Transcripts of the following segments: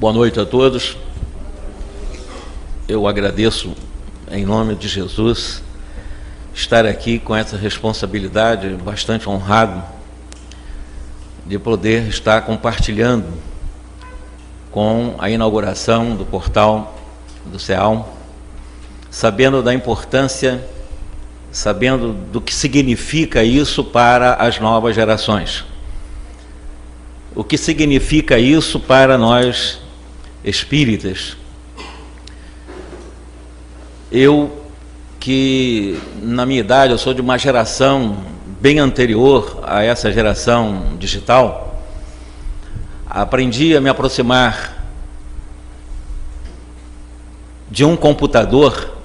Boa noite a todos. Eu agradeço, em nome de Jesus, estar aqui com essa responsabilidade, bastante honrado, de poder estar compartilhando com a inauguração do portal do CEAL, sabendo da importância, sabendo do que significa isso para as novas gerações. O que significa isso para nós espíritas? Eu, que na minha idade, eu sou de uma geração bem anterior a essa geração digital, aprendi a me aproximar de um computador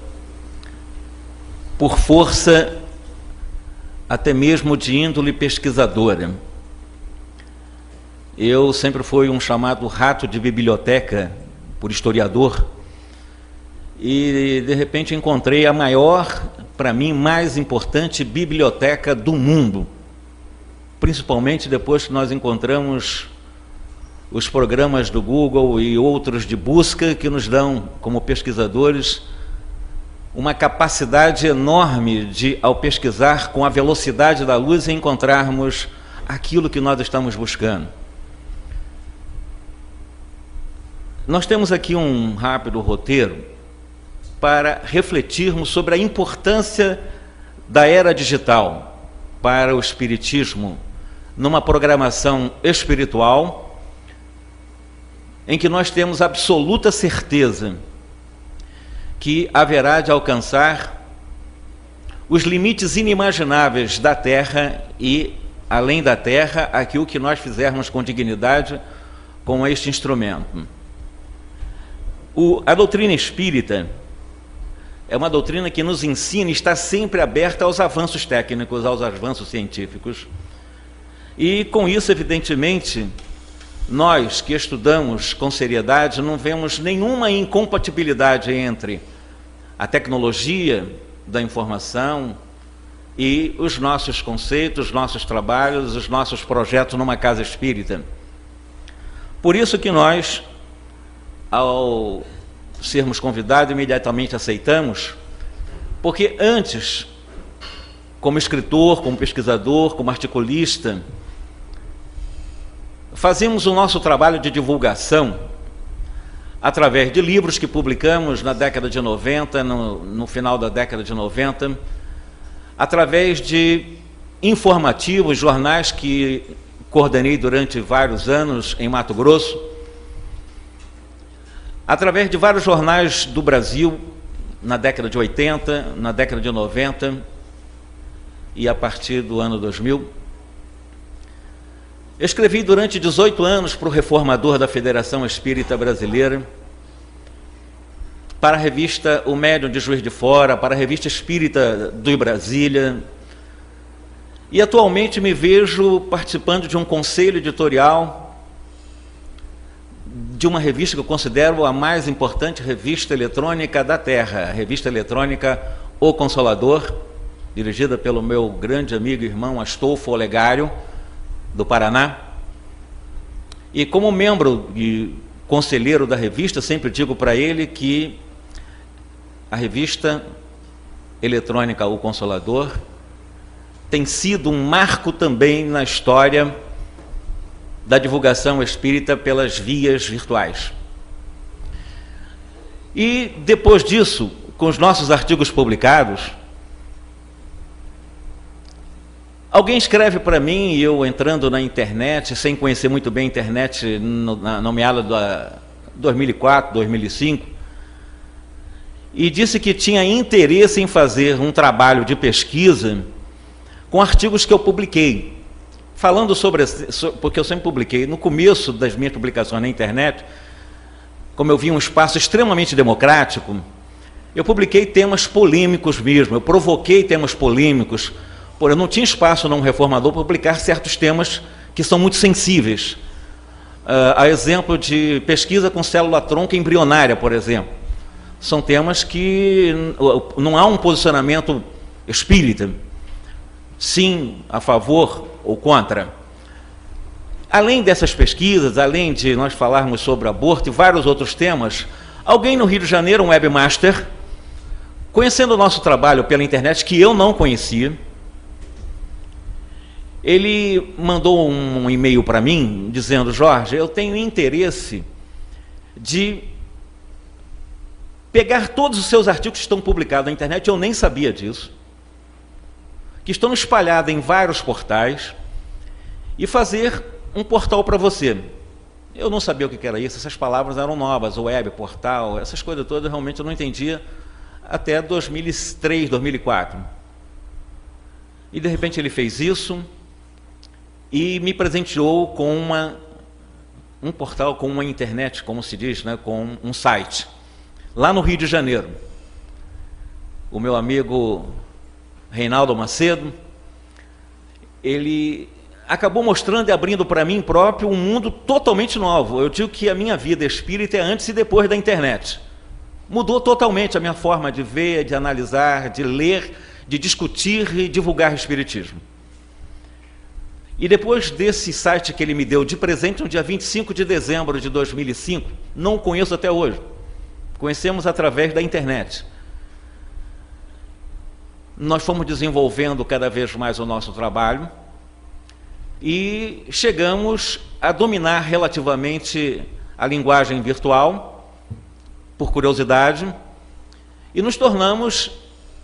por força até mesmo de índole pesquisadora. Eu sempre fui um chamado rato de biblioteca por historiador e de repente encontrei a maior, para mim, mais importante biblioteca do mundo, principalmente depois que nós encontramos os programas do Google e outros de busca que nos dão, como pesquisadores, uma capacidade enorme de, ao pesquisar com a velocidade da luz, encontrarmos aquilo que nós estamos buscando. Nós temos aqui um rápido roteiro para refletirmos sobre a importância da era digital para o espiritismo, numa programação espiritual em que nós temos absoluta certeza que haverá de alcançar os limites inimagináveis da Terra e, além da Terra, aquilo que nós fizermos com dignidade com este instrumento. A doutrina espírita é uma doutrina que nos ensina e está sempre aberta aos avanços técnicos, aos avanços científicos. E, com isso, evidentemente, nós que estudamos com seriedade não vemos nenhuma incompatibilidade entre a tecnologia da informação e os nossos conceitos, os nossos trabalhos, os nossos projetos numa casa espírita. Por isso que nós, ao sermos convidados, imediatamente aceitamos, porque antes, como escritor, como pesquisador, como articulista, fazemos o nosso trabalho de divulgação através de livros que publicamos na década de 90, no final da década de 90, através de informativos, jornais que coordenei durante vários anos em Mato Grosso, através de vários jornais do Brasil, na década de 80, na década de 90 e a partir do ano 2000. Escrevi durante 18 anos para o Reformador da Federação Espírita Brasileira, para a revista O Médium de Juiz de Fora, para a revista Espírita do Brasília, e atualmente me vejo participando de um conselho editorial de uma revista que eu considero a mais importante revista eletrônica da Terra, a revista eletrônica O Consolador, dirigida pelo meu grande amigo e irmão Astolfo Olegário, do Paraná. E como membro e conselheiro da revista, sempre digo para ele que a revista eletrônica O Consolador tem sido um marco também na história da divulgação espírita pelas vias virtuais. E depois disso, com os nossos artigos publicados, alguém escreve para mim, e eu entrando na internet, sem conhecer muito bem a internet, na meada de 2004, 2005, e disse que tinha interesse em fazer um trabalho de pesquisa com artigos que eu publiquei, falando sobre, porque eu sempre publiquei, no começo das minhas publicações na internet, como eu vi um espaço extremamente democrático, eu publiquei temas polêmicos mesmo, eu provoquei temas polêmicos, eu não tinha espaço num reformador para publicar certos temas que são muito sensíveis. A exemplo de pesquisa com célula-tronco embrionária, por exemplo. São temas que não há um posicionamento espírita, sim, a favor ou contra. além dessas pesquisas, além de nós falarmos sobre aborto e vários outros temas, alguém no Rio de Janeiro, um webmaster, conhecendo o nosso trabalho pela internet, que eu não conhecia, ele mandou um e-mail para mim, dizendo: Jorge, eu tenho interesse de pegar todos os seus artigos que estão publicados na internet, eu nem sabia disso, que estão espalhados em vários portais, e fazer um portal para você. Eu não sabia o que era isso, essas palavras eram novas, web, portal, essas coisas todas realmente eu não entendia até 2003, 2004. E de repente ele fez isso e me presenteou com um portal, com uma internet, como se diz, né, com um site, lá no Rio de Janeiro. O meu amigo Reinaldo Macedo, ele acabou mostrando e abrindo para mim próprio um mundo totalmente novo. Eu digo que a minha vida espírita é antes e depois da internet. Mudou totalmente a minha forma de ver, de analisar, de ler, de discutir e divulgar espiritismo. E depois desse site que ele me deu de presente, no dia 25 de dezembro de 2005, não o conheço até hoje, conhecemos através da internet. Nós fomos desenvolvendo cada vez mais o nosso trabalho e chegamos a dominar relativamente a linguagem virtual, por curiosidade, e nos tornamos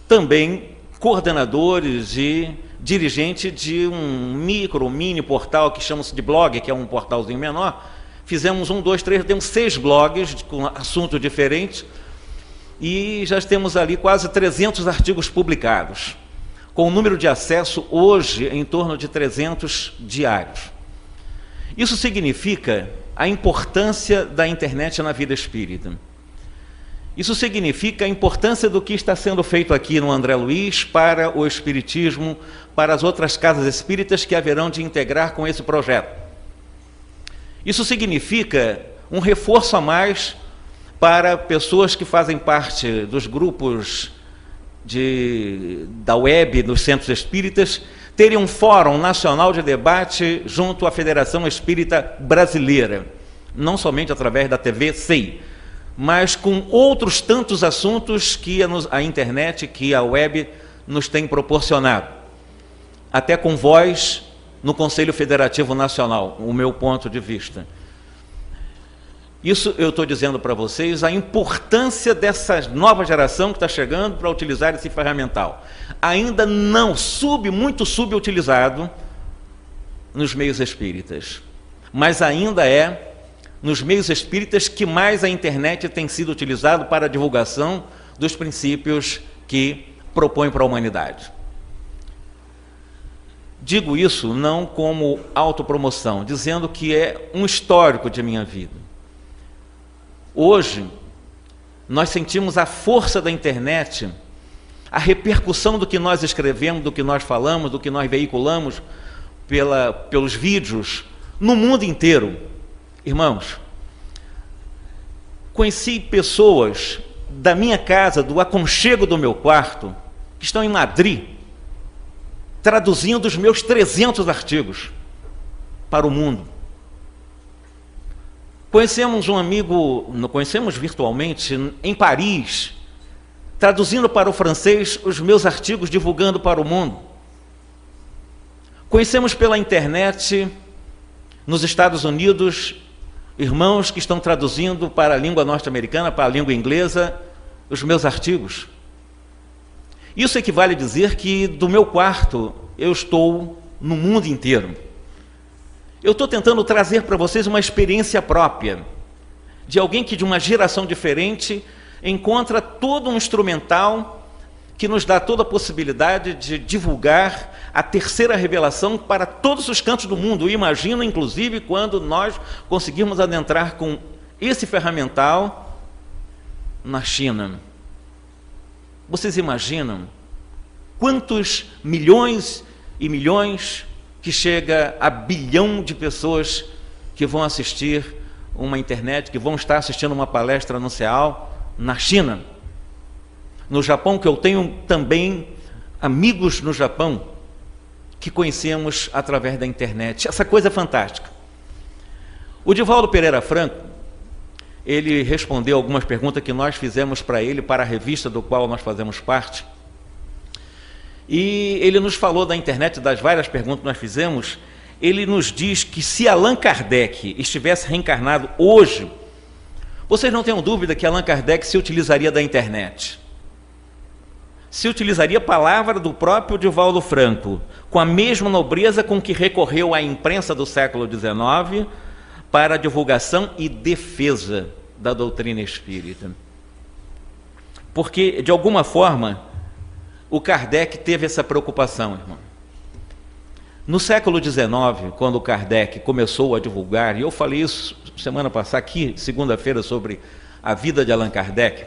também coordenadores e dirigente de um mini portal que chama-se de blog, que é um portalzinho menor. Fizemos 1, 2, 3, temos 6 blogs com assuntos diferentes e já temos ali quase 300 artigos publicados, com um número de acesso hoje em torno de 300 diários. Isso significa a importância da internet na vida espírita. Isso significa a importância do que está sendo feito aqui no André Luiz para o espiritismo, para as outras casas espíritas que haverão de integrar com esse projeto. Isso significa um reforço a mais para pessoas que fazem parte dos grupos da web, dos centros espíritas, terem um fórum nacional de debate junto à Federação Espírita Brasileira, não somente através da TV SEI, mas com outros tantos assuntos que a internet, que a web nos tem proporcionado, até com voz no Conselho Federativo Nacional, o meu ponto de vista. Isso eu estou dizendo para vocês a importância dessa nova geração que está chegando para utilizar esse ferramental. Ainda não, muito subutilizado nos meios espíritas, mas ainda é nos meios espíritas que mais a internet tem sido utilizado para a divulgação dos princípios que propõe para a humanidade. Digo isso não como autopromoção, dizendo que é um histórico de minha vida. Hoje, nós sentimos a força da internet, a repercussão do que nós escrevemos, do que nós falamos, do que nós veiculamos pelos vídeos, no mundo inteiro. Irmãos, conheci pessoas da minha casa, do aconchego do meu quarto, que estão em Madrid, traduzindo os meus 300 artigos para o mundo. Conhecemos um amigo, conhecemos virtualmente, em Paris, traduzindo para o francês os meus artigos, divulgando para o mundo. Conhecemos pela internet, nos Estados Unidos, irmãos que estão traduzindo para a língua norte-americana, para a língua inglesa, os meus artigos. Isso equivale a dizer que do meu quarto eu estou no mundo inteiro. Eu estou tentando trazer para vocês uma experiência própria, de alguém que de uma geração diferente encontra todo um instrumental que nos dá toda a possibilidade de divulgar a terceira revelação para todos os cantos do mundo. Eu imagino, inclusive, quando nós conseguirmos adentrar com esse ferramental na China. Vocês imaginam quantos milhões e milhões que chega a bilhão de pessoas que vão assistir uma internet, que vão estar assistindo uma palestra anuncial na China? No Japão, que eu tenho também amigos no Japão que conhecemos através da internet. Essa coisa é fantástica. O Divaldo Pereira Franco, ele respondeu algumas perguntas que nós fizemos para ele, para a revista do qual nós fazemos parte. E ele nos falou da internet, das várias perguntas que nós fizemos. Ele nos diz que se Allan Kardec estivesse reencarnado hoje, vocês não tenham dúvida que Allan Kardec se utilizaria da internet. Se utilizaria a palavra do próprio Divaldo Franco, com a mesma nobreza com que recorreu à imprensa do século XIX para a divulgação e defesa da doutrina espírita. Porque, de alguma forma, o Kardec teve essa preocupação, irmão. No século XIX, quando o Kardec começou a divulgar, e eu falei isso semana passada aqui, segunda-feira, sobre a vida de Allan Kardec,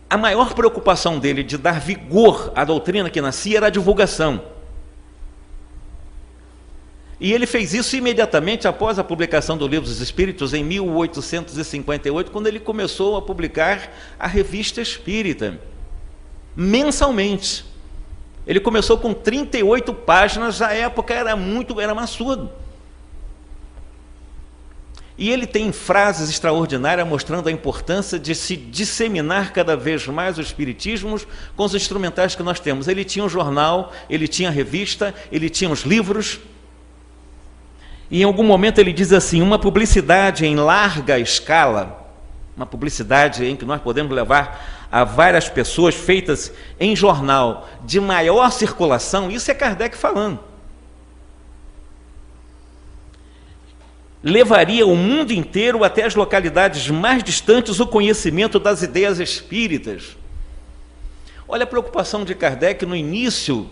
a maior preocupação dele de dar vigor à doutrina que nascia era a divulgação. E ele fez isso imediatamente após a publicação do Livro dos Espíritos, em 1858, quando ele começou a publicar a Revista Espírita, mensalmente. Ele começou com 38 páginas, à época era maçudo. E ele tem frases extraordinárias mostrando a importância de se disseminar cada vez mais o espiritismo com os instrumentais que nós temos. Ele tinha um jornal, ele tinha a revista, ele tinha os livros. E em algum momento ele diz assim: uma publicidade em larga escala, uma publicidade em que nós podemos levar a várias pessoas, feitas em jornal de maior circulação, isso é Kardec falando, levaria o mundo inteiro até as localidades mais distantes o conhecimento das ideias espíritas. Olha a preocupação de Kardec no início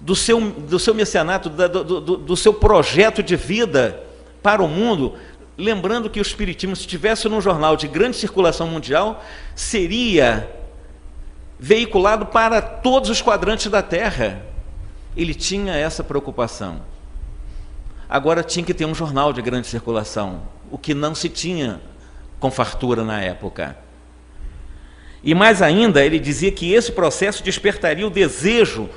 do seu messianato, do seu projeto de vida para o mundo, lembrando que o espiritismo, se estivesse num jornal de grande circulação mundial, seria veiculado para todos os quadrantes da Terra. Ele tinha essa preocupação. Agora tinha que ter um jornal de grande circulação, o que não se tinha com fartura na época. E mais ainda, ele dizia que esse processo despertaria o desejo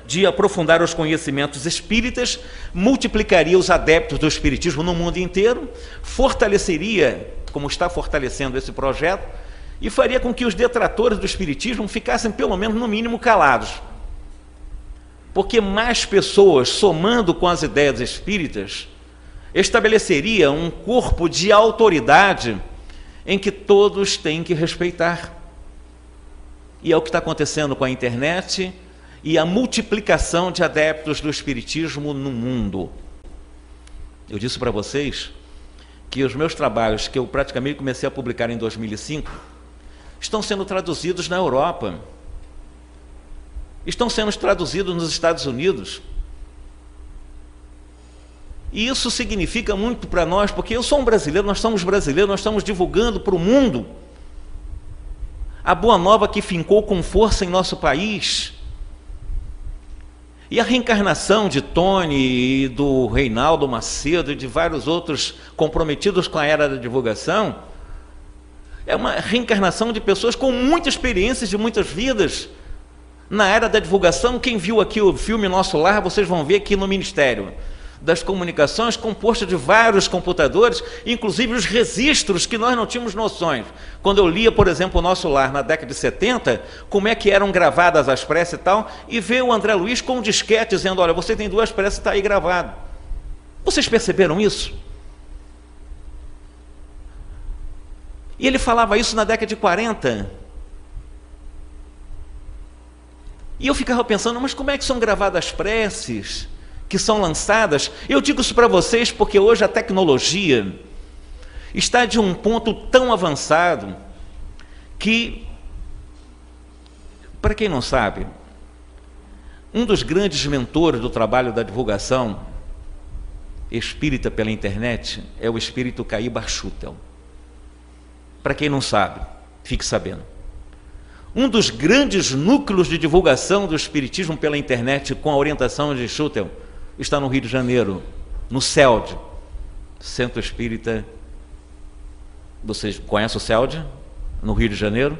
de aprofundar os conhecimentos espíritas, multiplicaria os adeptos do espiritismo no mundo inteiro, fortaleceria, como está fortalecendo esse projeto, e faria com que os detratores do espiritismo ficassem, pelo menos, no mínimo, calados. Porque mais pessoas, somando com as ideias espíritas, estabeleceria um corpo de autoridade em que todos têm que respeitar. E é o que está acontecendo com a internet e a multiplicação de adeptos do espiritismo no mundo. Eu disse para vocês que os meus trabalhos, que eu praticamente comecei a publicar em 2005, estão sendo traduzidos na Europa, estão sendo traduzidos nos Estados Unidos. E isso significa muito para nós, porque eu sou um brasileiro, nós somos brasileiros, nós estamos divulgando para o mundo a boa nova que fincou com força em nosso país. E a reencarnação de Tony e do Reinaldo Macedo e de vários outros comprometidos com a era da divulgação é uma reencarnação de pessoas com muita experiência de muitas vidas na era da divulgação. Quem viu aqui o filme Nosso Lar, vocês vão ver aqui no Ministério das Comunicações, composto de vários computadores, inclusive os registros que nós não tínhamos noções. Quando eu lia, por exemplo, o Nosso Lar na década de 70, como é que eram gravadas as preces e tal, e veio o André Luiz com um disquete dizendo: olha, você tem 2 preces, está aí gravado. Vocês perceberam isso? E ele falava isso na década de 40. E eu ficava pensando, mas como é que são gravadas as preces que são lançadas? Eu digo isso para vocês porque hoje a tecnologia está de um ponto tão avançado que, para quem não sabe, um dos grandes mentores do trabalho da divulgação espírita pela internet é o espírito Caí Barchutel. Para quem não sabe, fique sabendo. Um dos grandes núcleos de divulgação do espiritismo pela internet, com a orientação de Schutel, está no Rio de Janeiro, no CELD, Centro Espírita. Vocês conhecem o CELD, no Rio de Janeiro?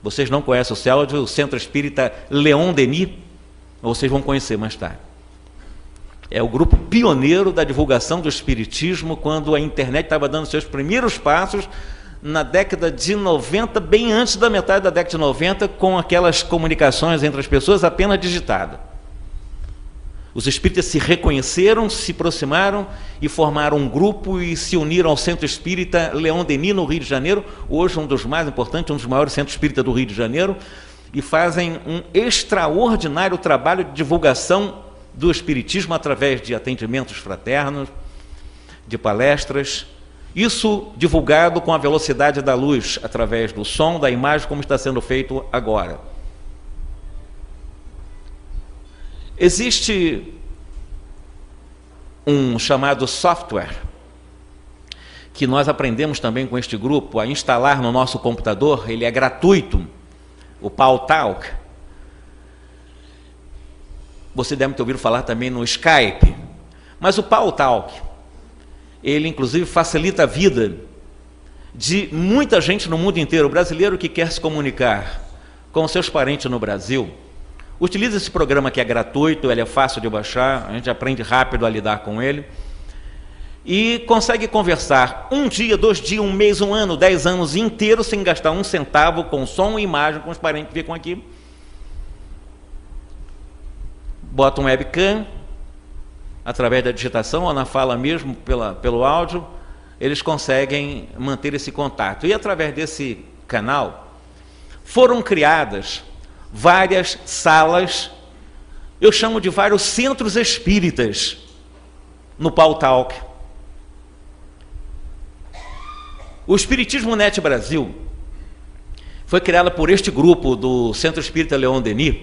Vocês não conhecem o CELD, o Centro Espírita Leon Denis? Vocês vão conhecer mais tarde. É o grupo pioneiro da divulgação do espiritismo, quando a internet estava dando seus primeiros passos na década de 90, bem antes da metade da década de 90, com aquelas comunicações entre as pessoas apenas digitadas. Os espíritas se reconheceram, se aproximaram e formaram um grupo e se uniram ao Centro Espírita Leon Denis, no Rio de Janeiro, hoje um dos mais importantes, um dos maiores centros espíritas do Rio de Janeiro, e fazem um extraordinário trabalho de divulgação do espiritismo através de atendimentos fraternos, de palestras, isso divulgado com a velocidade da luz, através do som, da imagem, como está sendo feito agora. Existe um chamado software, que nós aprendemos também com este grupo a instalar no nosso computador, ele é gratuito, o Paltalk. Você deve ter ouvido falar também no Skype, mas o Paltalk, ele inclusive facilita a vida de muita gente no mundo inteiro. O brasileiro que quer se comunicar com seus parentes no Brasil, utiliza esse programa que é gratuito, ele é fácil de baixar, a gente aprende rápido a lidar com ele, e consegue conversar um dia, 2 dias, 1 mês, 1 ano, 10 anos inteiro, sem gastar 1 centavo, com som e imagem, com os parentes que ficam aqui. Bota um webcam, através da digitação ou na fala mesmo, pelo áudio, eles conseguem manter esse contato. E através desse canal, foram criadas várias salas, eu chamo de vários centros espíritas, no Paltalk. O Espiritismo Net Brasil foi criado por este grupo do Centro Espírita Leon Denis,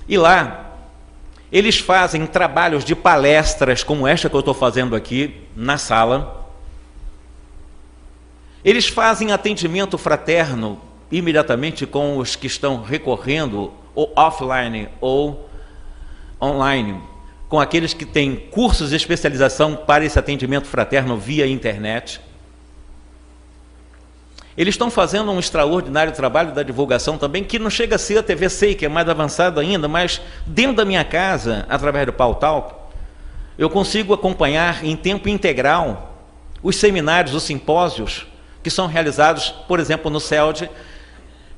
e lá eles fazem trabalhos de palestras como esta que eu estou fazendo aqui na sala. Eles fazem atendimento fraterno imediatamente com os que estão recorrendo, ou offline ou online, com aqueles que têm cursos de especialização para esse atendimento fraterno via internet. Eles estão fazendo um extraordinário trabalho da divulgação também, que não chega a ser a TV SEI, que é mais avançado ainda, mas dentro da minha casa, através do Paltalk, eu consigo acompanhar em tempo integral os seminários, os simpósios, que são realizados, por exemplo, no CELD,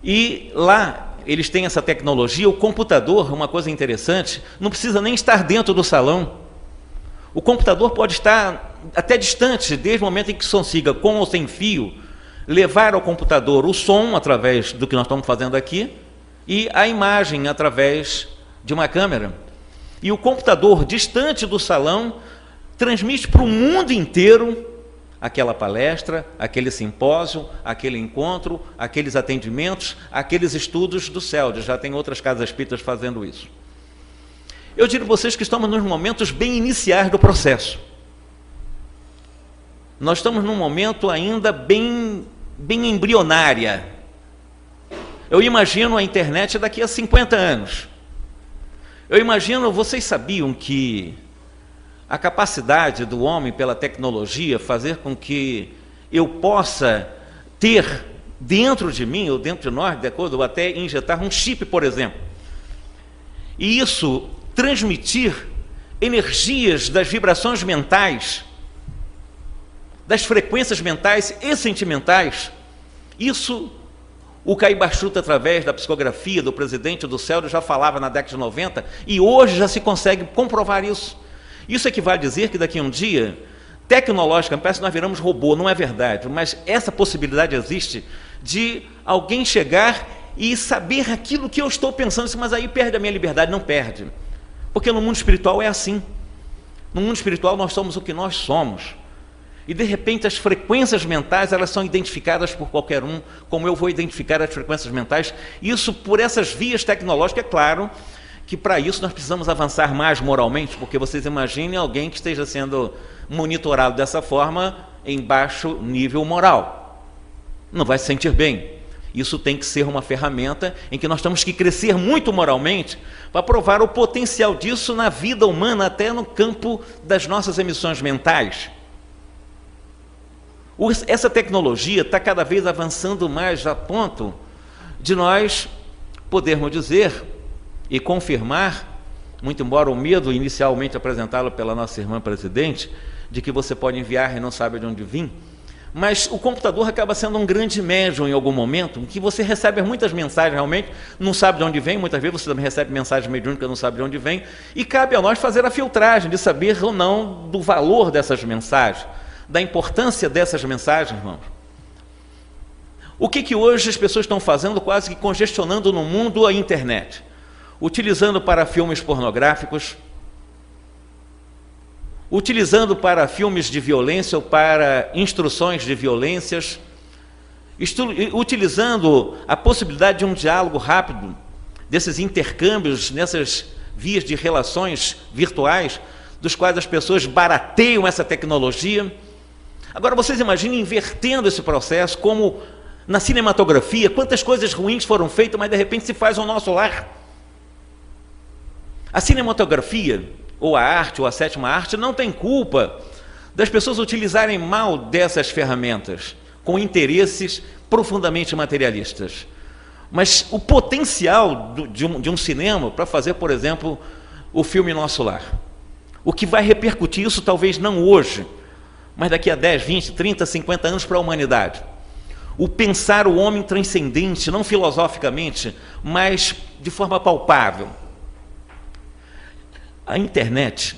e lá eles têm essa tecnologia, o computador, uma coisa interessante, não precisa nem estar dentro do salão. O computador pode estar até distante, desde o momento em que consiga, com ou sem fio, levar ao computador o som, através do que nós estamos fazendo aqui, e a imagem, através de uma câmera. E o computador, distante do salão, transmite para o mundo inteiro aquela palestra, aquele simpósio, aquele encontro, aqueles atendimentos, aqueles estudos do CELD. Já tem outras casas espíritas fazendo isso. Eu digo a vocês que estamos nos momentos bem iniciais do processo. Nós estamos num momento ainda bem embrionária. Eu imagino a internet daqui a 50 anos. Eu imagino, vocês sabiam que a capacidade do homem pela tecnologia fazer com que eu possa ter dentro de mim, ou dentro de nós, de acordo, ou até injetar um chip, por exemplo, e isso transmitir energias das vibrações mentais, das frequências mentais e sentimentais. Isso o Caibachuta, através da psicografia do presidente do CELD, já falava na década de 90, e hoje já se consegue comprovar isso. Isso equivale a dizer que daqui a um dia, tecnologicamente, parece que nós viramos robô, não é verdade, mas essa possibilidade existe de alguém chegar e saber aquilo que eu estou pensando, mas aí perde a minha liberdade. Não perde, porque no mundo espiritual é assim. No mundo espiritual nós somos o que nós somos. E de repente as frequências mentais, elas são identificadas por qualquer um, como eu vou identificar as frequências mentais. Isso por essas vias tecnológicas. É claro que para isso nós precisamos avançar mais moralmente, porque vocês imaginem alguém que esteja sendo monitorado dessa forma em baixo nível moral. Não vai se sentir bem. Isso tem que ser uma ferramenta em que nós temos que crescer muito moralmente para provar o potencial disso na vida humana, até no campo das nossas emissões mentais. Essa tecnologia está cada vez avançando mais, a ponto de nós podermos dizer e confirmar muito embora o medo inicialmente apresentado pela nossa irmã presidente, de que você pode enviar e não sabe de onde vir, mas o computador acaba sendo um grande médium em algum momento, em que você recebe muitas mensagens realmente, não sabe de onde vem, muitas vezes você também recebe mensagens mediúnicas, não sabe de onde vem, e cabe a nós fazer a filtragem de saber ou não do valor dessas mensagens, da importância dessas mensagens, irmãos. O que hoje as pessoas estão fazendo, quase que congestionando no mundo a internet? Utilizando para filmes pornográficos, utilizando para filmes de violência ou para instruções de violências, utilizando a possibilidade de um diálogo rápido, desses intercâmbios, nessas vias de relações virtuais, dos quais as pessoas barateiam essa tecnologia. Agora vocês imaginem invertendo esse processo, como na cinematografia, quantas coisas ruins foram feitas, mas de repente se faz ao nosso lar. A cinematografia, ou a arte, ou a sétima arte, não tem culpa das pessoas utilizarem mal dessas ferramentas, com interesses profundamente materialistas. Mas o potencial de um cinema para fazer, por exemplo, o filme Nosso Lar. O que vai repercutir isso, talvez não hoje, mas daqui a 10, 20, 30, 50 anos para a humanidade. O pensar o homem transcendente, não filosoficamente, mas de forma palpável. A internet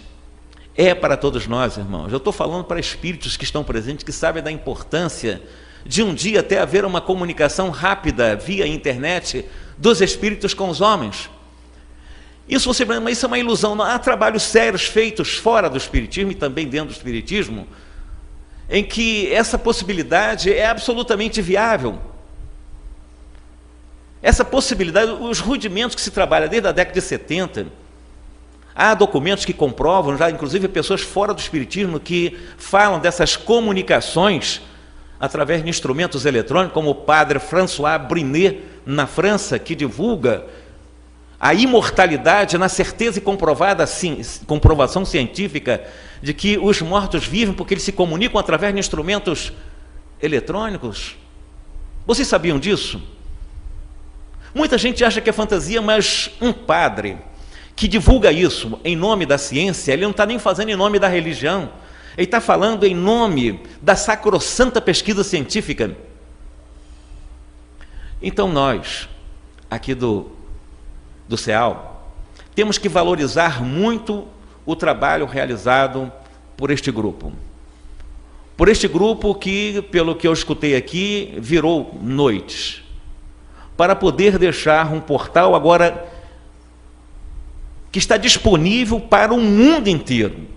é para todos nós, irmãos. Eu estou falando para espíritos que estão presentes, que sabem da importância de um dia até haver uma comunicação rápida via internet dos espíritos com os homens. Isso é uma ilusão. Não há trabalhos sérios feitos fora do espiritismo e também dentro do espiritismo, em que essa possibilidade é absolutamente viável. Essa possibilidade, os rudimentos que se trabalha desde a década de 70, há documentos que comprovam, já inclusive pessoas fora do espiritismo, que falam dessas comunicações através de instrumentos eletrônicos, como o padre François Brunet, na França, que divulga a imortalidade na certeza e comprovação científica de que os mortos vivem porque eles se comunicam através de instrumentos eletrônicos. Vocês sabiam disso? Muita gente acha que é fantasia, mas um padre que divulga isso em nome da ciência, ele não está nem fazendo em nome da religião, ele está falando em nome da sacrossanta pesquisa científica. Então nós, aqui do CEAL, temos que valorizar muito o trabalho realizado por este grupo. Por este grupo que, pelo que eu escutei aqui, virou noites, para poder deixar um portal agora que está disponível para o mundo inteiro.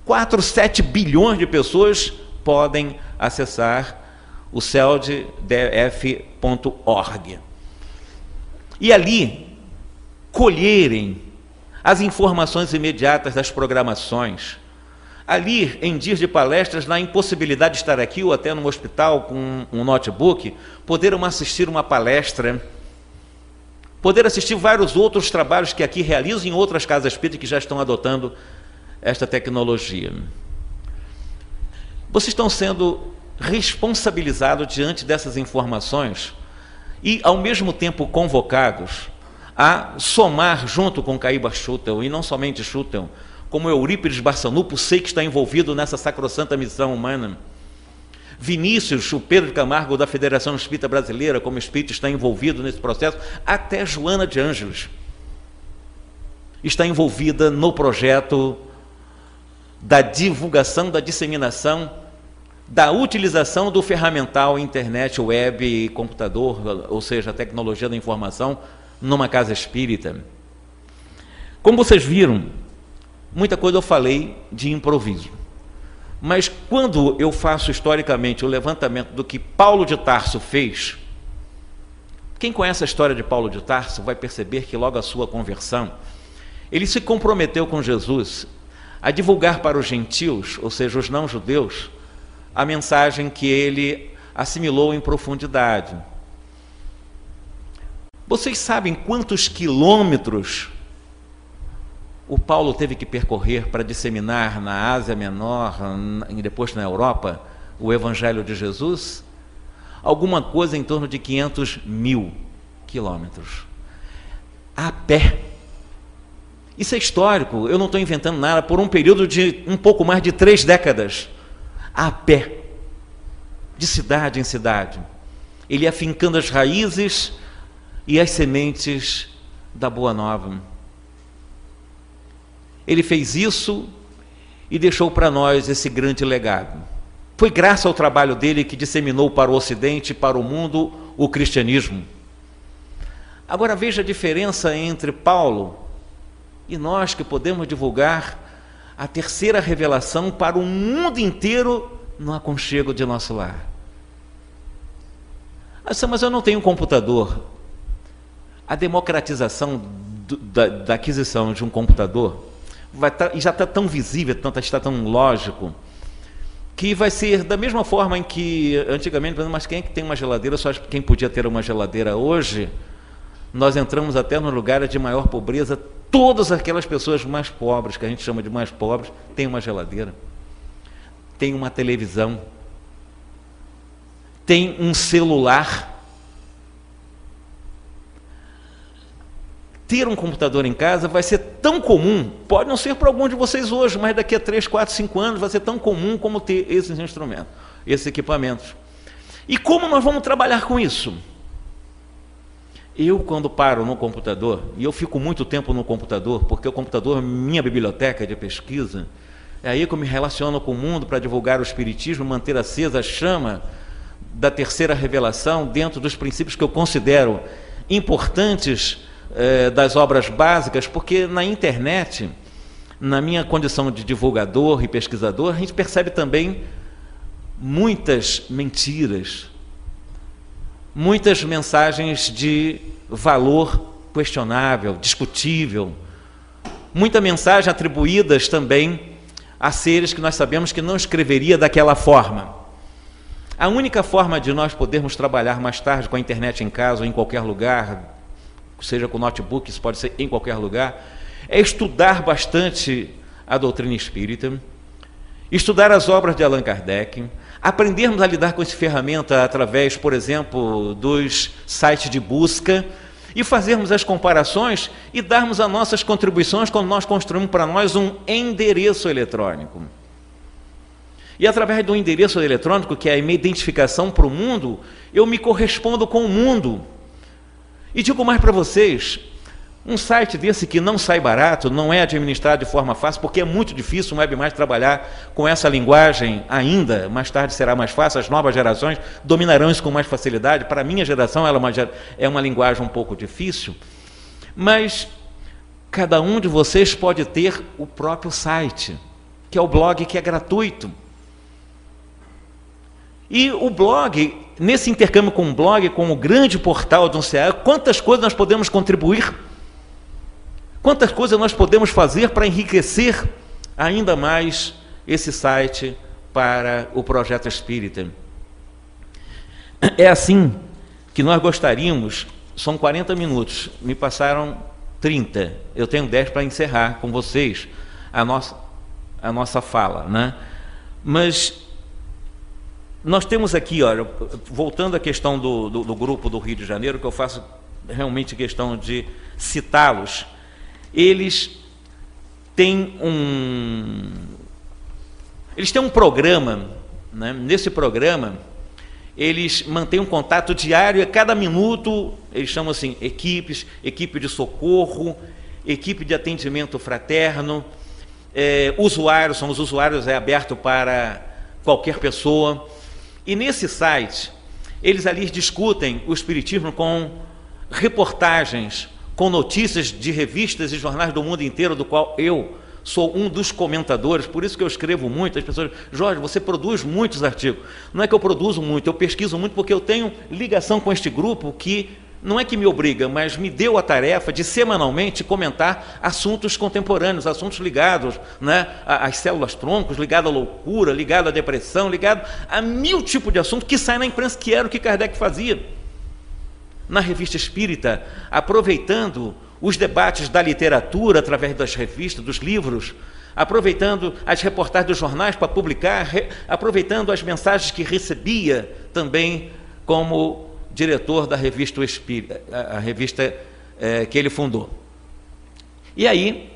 4, 7 bilhões de pessoas podem acessar o celdf.org. E ali colherem as informações imediatas das programações. Ali, em dias de palestras, na impossibilidade de estar aqui ou até no hospital com um notebook, poderão assistir uma palestra, poder assistir vários outros trabalhos que aqui realizam em outras casas espíritas que já estão adotando esta tecnologia. Vocês estão sendo responsabilizados diante dessas informações e, ao mesmo tempo, convocados a somar junto com Caíba Schutel, e não somente Schutel, como Eurípides Barçanupo, sei que está envolvido nessa sacrossanta missão humana. Vinícius, o Pedro de Camargo, da Federação Espírita Brasileira, como espírito, está envolvido nesse processo. Até Joana de Ângeles está envolvida no projeto da divulgação, da disseminação, da utilização do ferramental internet, web e computador, ou seja, a tecnologia da informação, numa casa espírita. Como vocês viram, muita coisa eu falei de improviso. Mas quando eu faço historicamente o levantamento do que Paulo de Tarso fez, quem conhece a história de Paulo de Tarso vai perceber que logo a sua conversão, ele se comprometeu com Jesus a divulgar para os gentios, ou seja, os não-judeus, a mensagem que ele assimilou em profundidade. Vocês sabem quantos quilômetros o Paulo teve que percorrer para disseminar na Ásia Menor e depois na Europa o Evangelho de Jesus? Alguma coisa em torno de 500.000 quilômetros. A pé. Isso é histórico, eu não estou inventando nada, por um período de um pouco mais de 3 décadas, a pé, de cidade em cidade. Ele ia afincando as raízes e as sementes da Boa Nova. Ele fez isso e deixou para nós esse grande legado. Foi graças ao trabalho dele que disseminou para o Ocidente e para o mundo o cristianismo. Agora veja a diferença entre Paulo e nós, que podemos divulgar a terceira revelação para o mundo inteiro no aconchego de nosso lar. Mas eu não tenho um computador. A democratização da aquisição de um computador já está tão visível, está tão lógico, que vai ser da mesma forma em que antigamente, mas quem é que tem uma geladeira? Só quem podia ter uma geladeira hoje, nós entramos até no lugar de maior pobreza. Todas aquelas pessoas mais pobres, que a gente chama de mais pobres, têm uma geladeira, têm uma televisão, têm um celular. Ter um computador em casa vai ser tão comum, pode não ser para algum de vocês hoje, mas daqui a 3, 4, 5 anos vai ser tão comum como ter esses instrumentos, esses equipamentos. E como nós vamos trabalhar com isso? Eu, quando paro no computador, e eu fico muito tempo no computador, porque o computador é minha biblioteca de pesquisa, é aí que eu me relaciono com o mundo para divulgar o Espiritismo, manter acesa a chama da terceira revelação dentro dos princípios que eu considero importantes das obras básicas, porque na internet, na minha condição de divulgador e pesquisador, a gente percebe também muitas mentiras, muitas mensagens de valor questionável, discutível, muita mensagem atribuídas também a seres que nós sabemos que não escreveria daquela forma. A única forma de nós podermos trabalhar mais tarde com a internet em casa ou em qualquer lugar, seja com notebook, isso pode ser em qualquer lugar, é estudar bastante a doutrina espírita, estudar as obras de Allan Kardec, aprendermos a lidar com essa ferramenta através, por exemplo, dos sites de busca, e fazermos as comparações e darmos as nossas contribuições quando nós construímos para nós um endereço eletrônico. E através do endereço eletrônico, que é a minha identificação para o mundo, eu me correspondo com o mundo. E digo mais para vocês, um site desse que não sai barato, não é administrado de forma fácil, porque é muito difícil um webmaster trabalhar com essa linguagem ainda, mais tarde será mais fácil, as novas gerações dominarão isso com mais facilidade. Para a minha geração ela é uma linguagem um pouco difícil, mas cada um de vocês pode ter o próprio site, que é o blog, que é gratuito. E o blog, nesse intercâmbio com o blog, com o grande portal do CA, quantas coisas nós podemos contribuir, quantas coisas nós podemos fazer para enriquecer ainda mais esse site para o projeto espírita. É assim que nós gostaríamos, são 40 minutos, me passaram 30, eu tenho 10 para encerrar com vocês a nossa fala, né? Mas nós temos aqui, olha, voltando à questão do grupo do Rio de Janeiro, que eu faço realmente questão de citá-los, eles têm um programa, né? Nesse programa, eles mantêm um contato diário, e a cada minuto, eles chamam assim, equipe de socorro, equipe de atendimento fraterno, usuários, são os usuários, é aberto para qualquer pessoa. E nesse site, eles ali discutem o Espiritismo com reportagens, com notícias de revistas e jornais do mundo inteiro, do qual eu sou um dos comentadores, por isso que eu escrevo muito. As pessoas, Jorge, você produz muitos artigos. Não é que eu produzo muito, eu pesquiso muito, porque eu tenho ligação com este grupo que não é que me obriga, mas me deu a tarefa de semanalmente comentar assuntos contemporâneos, assuntos ligados, né, às células-troncos, ligados à loucura, ligados à depressão, ligados a 1000 tipos de assuntos que saem na imprensa, que era o que Kardec fazia. Na Revista Espírita, aproveitando os debates da literatura através das revistas, dos livros, aproveitando as reportagens dos jornais para publicar, aproveitando as mensagens que recebia também como diretor da Revista Espírita, a revista que ele fundou. E aí,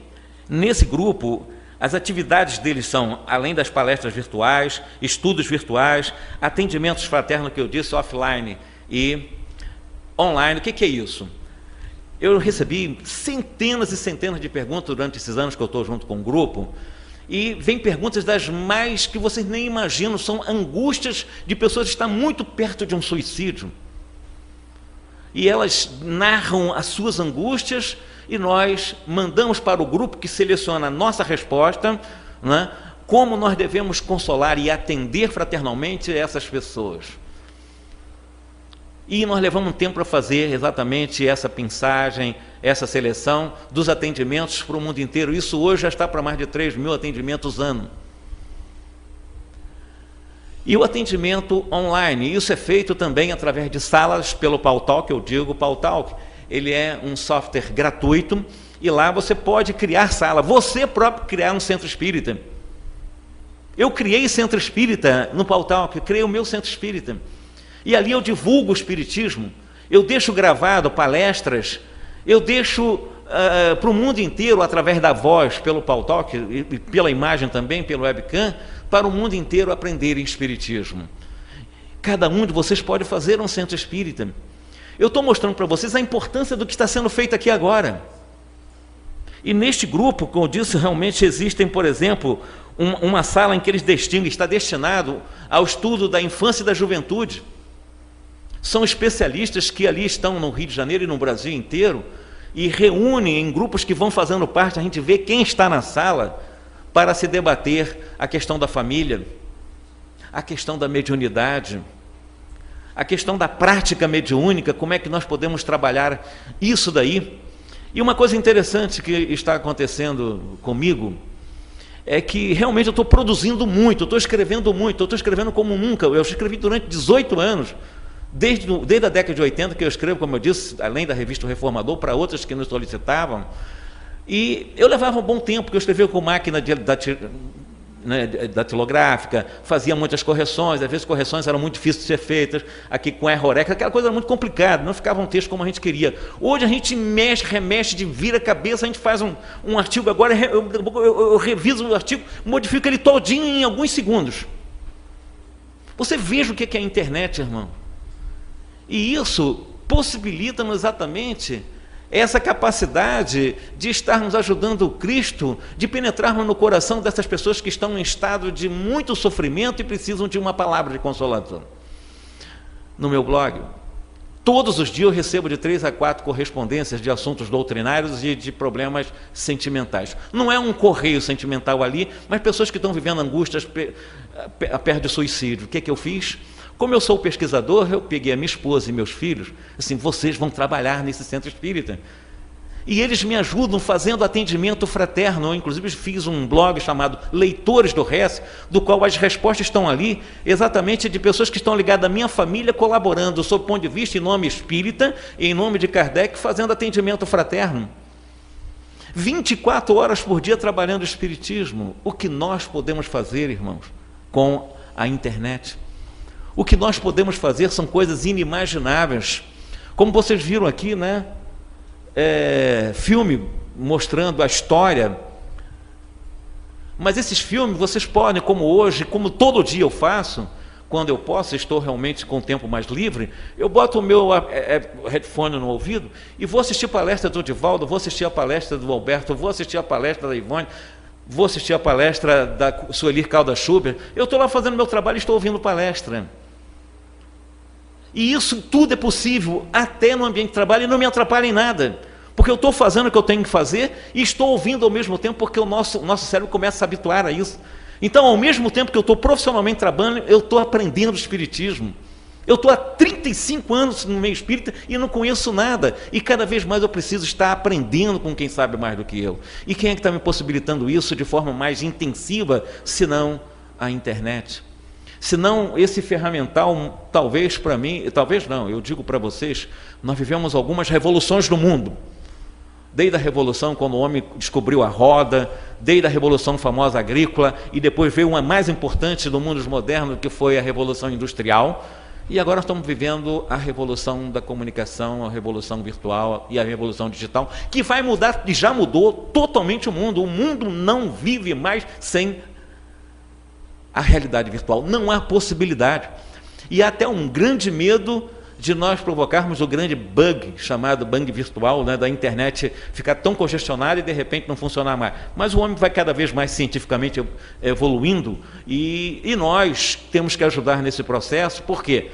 Nesse grupo, as atividades deles são, além das palestras virtuais, estudos virtuais, atendimentos fraternos, que eu disse, offline e online. O que é isso? Eu recebi centenas e centenas de perguntas durante esses anos que eu estou junto com o grupo, e vem perguntas das mais que vocês nem imaginam, são angústias de pessoas que estão muito perto de um suicídio. E elas narram as suas angústias e nós mandamos para o grupo que seleciona a nossa resposta, né, como nós devemos consolar e atender fraternalmente essas pessoas. E nós levamos um tempo para fazer exatamente essa pensagem, essa seleção dos atendimentos para o mundo inteiro. Isso hoje já está para mais de 3.000 atendimentos ano. E o atendimento online, isso é feito também através de salas pelo Paltalk. Eu digo, Paltalk, ele é um software gratuito e lá você pode criar sala, você próprio criar um centro espírita. Eu criei centro espírita no Paltalk, criei o meu centro espírita. E ali eu divulgo o espiritismo, eu deixo gravado palestras, eu deixo para o mundo inteiro, através da voz, pelo Paltalk e pela imagem também, pelo webcam, para o mundo inteiro aprenderem espiritismo. Cada um de vocês pode fazer um centro espírita. Eu estou mostrando para vocês a importância do que está sendo feito aqui agora. E neste grupo, como eu disse, realmente existem, por exemplo, uma sala em que eles distinguem, está destinado ao estudo da infância e da juventude. São especialistas que ali estão no Rio de Janeiro e no Brasil inteiro e reúnem em grupos que vão fazendo parte, a gente vê quem está na sala para se debater a questão da família, a questão da mediunidade, a questão da prática mediúnica, como é que nós podemos trabalhar isso daí. E uma coisa interessante que está acontecendo comigo é que realmente eu estou produzindo muito, eu estou escrevendo muito, eu estou escrevendo como nunca. Eu escrevi durante 18 anos, desde a década de 80 que eu escrevo, como eu disse, além da revista O Reformador, para outras que nos solicitavam. E eu levava um bom tempo, porque eu escrevia com máquina datilográfica, fazia muitas correções, às vezes correções eram muito difíceis de ser feitas, aqui com errorex, aquela coisa era muito complicada, não ficava um texto como a gente queria. Hoje a gente mexe, remexe, vira a cabeça, a gente faz um artigo agora, eu reviso o artigo, modifico ele todinho em alguns segundos. Você veja o que é a internet, irmão. E isso possibilita-nos exatamente essa capacidade de estarmos ajudando o Cristo, de penetrarmos no coração dessas pessoas que estão em estado de muito sofrimento e precisam de uma palavra de consolação. No meu blog, todos os dias eu recebo de 3 a 4 correspondências de assuntos doutrinários e de problemas sentimentais. Não é um correio sentimental ali, mas pessoas que estão vivendo angústias perto de suicídio. O que eu fiz? Como eu sou pesquisador, eu peguei a minha esposa e meus filhos, assim, vocês vão trabalhar nesse centro espírita. E eles me ajudam fazendo atendimento fraterno. Eu, inclusive, fiz um blog chamado Leitores do Res, do qual as respostas estão ali, exatamente de pessoas que estão ligadas à minha família, colaborando, sob o ponto de vista em nome espírita, e em nome de Kardec, fazendo atendimento fraterno. 24 horas por dia trabalhando o espiritismo. O que nós podemos fazer, irmãos, com a internet? O que nós podemos fazer são coisas inimagináveis. Como vocês viram aqui, né? Filme mostrando a história. Mas esses filmes vocês podem, como hoje, como todo dia eu faço, quando eu posso, estou realmente com o tempo mais livre, eu boto o meu headphone no ouvido e vou assistir a palestra do Divaldo, vou assistir a palestra do Alberto, vou assistir a palestra da Ivone, vou assistir a palestra da Sueli Caldas Schubert. Eu estou lá fazendo meu trabalho e estou ouvindo palestra. E isso tudo é possível até no ambiente de trabalho e não me atrapalha em nada, porque eu estou fazendo o que eu tenho que fazer e estou ouvindo ao mesmo tempo, porque o nosso cérebro começa a se habituar a isso. Então, ao mesmo tempo que eu estou profissionalmente trabalhando, eu estou aprendendo o espiritismo. Eu estou há 35 anos no meio espírita e não conheço nada, e cada vez mais eu preciso estar aprendendo com quem sabe mais do que eu. E quem é que está me possibilitando isso de forma mais intensiva, senão a internet? Senão esse ferramental, talvez para mim, talvez não, eu digo para vocês, nós vivemos algumas revoluções no mundo. Desde a Revolução, quando o homem descobriu a roda, desde a Revolução famosa agrícola, e depois veio uma mais importante do mundo moderno, que foi a Revolução Industrial, E agora nós estamos vivendo a revolução da comunicação, a revolução virtual e a revolução digital, que vai mudar, e já mudou totalmente o mundo. O mundo não vive mais sem a realidade virtual. Não há possibilidade. E há até um grande medo de nós provocarmos o grande bug, chamado bug virtual, né, da internet ficar tão congestionada e de repente não funcionar mais. Mas o homem vai cada vez mais cientificamente evoluindo e nós temos que ajudar nesse processo. Por quê?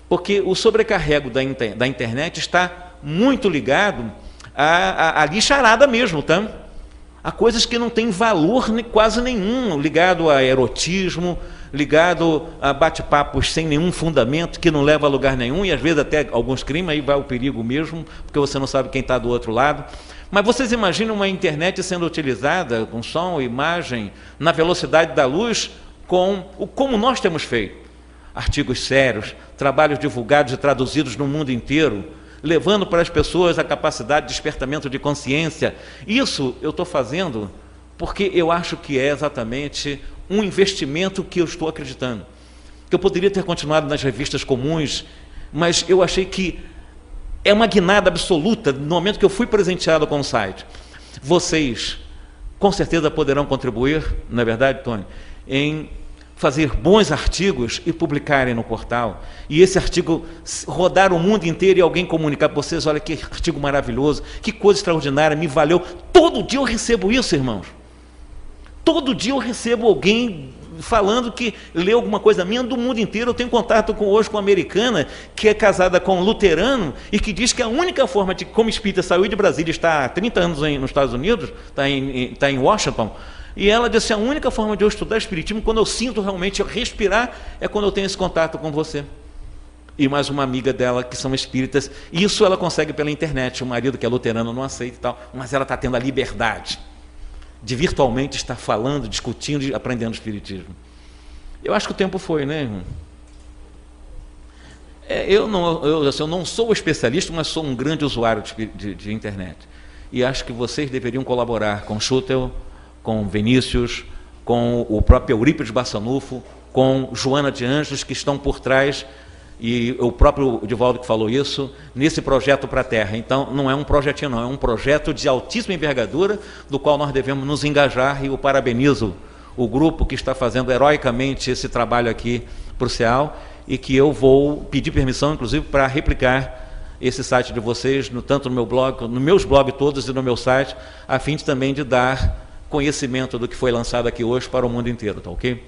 Porque o sobrecarrego da internet está muito ligado à lixarada mesmo, tá? A coisas que não têm valor quase nenhum, ligado a erotismo, ligado a bate-papos sem nenhum fundamento, que não leva a lugar nenhum, e às vezes até alguns crimes, aí vai o perigo mesmo, porque você não sabe quem está do outro lado. Mas vocês imaginam uma internet sendo utilizada com som, imagem, na velocidade da luz, como nós temos feito. Artigos sérios, trabalhos divulgados e traduzidos no mundo inteiro, levando para as pessoas a capacidade de despertamento de consciência. Isso eu estou fazendo porque eu acho que é exatamente um investimento que eu estou acreditando. Que eu poderia ter continuado nas revistas comuns, mas eu achei que é uma guinada absoluta no momento que eu fui presenteado com o site. Vocês, com certeza, poderão contribuir, não é verdade, Tony, em fazer bons artigos e publicarem no portal. E esse artigo rodar o mundo inteiro e alguém comunicar para vocês, olha que artigo maravilhoso, que coisa extraordinária, me valeu. Todo dia eu recebo isso, irmãos. Todo dia eu recebo alguém falando que leu alguma coisa minha do mundo inteiro. Eu tenho contato hoje com uma americana que é casada com um luterano e que diz que a única forma de, como espírita, saiu de Brasília, está há 30 anos nos Estados Unidos, está em Washington, e ela disse, a única forma de eu estudar espiritismo, quando eu sinto realmente respirar, é quando eu tenho esse contato com você. E mais uma amiga dela que são espíritas. Isso ela consegue pela internet. O marido, que é luterano, não aceita e tal, mas ela está tendo a liberdade de virtualmente estar falando, discutindo e aprendendo espiritismo. Eu acho que o tempo foi, né, irmão? Eu não sou especialista, mas sou um grande usuário de internet. E acho que vocês deveriam colaborar com Schutel, com Vinícius, com o próprio Eurípides Bassanufo, com Joana de Anjos, que estão por trás, e o próprio Divaldo que falou isso, nesse projeto para a Terra. Então, não é um projetinho não, é um projeto de altíssima envergadura, do qual nós devemos nos engajar, e eu parabenizo o grupo que está fazendo heroicamente esse trabalho aqui para o CEAL, e que eu vou pedir permissão, inclusive, para replicar esse site de vocês, tanto no meu blog, nos meus blogs todos e no meu site, a fim de também de dar conhecimento do que foi lançado aqui hoje para o mundo inteiro, tá ok?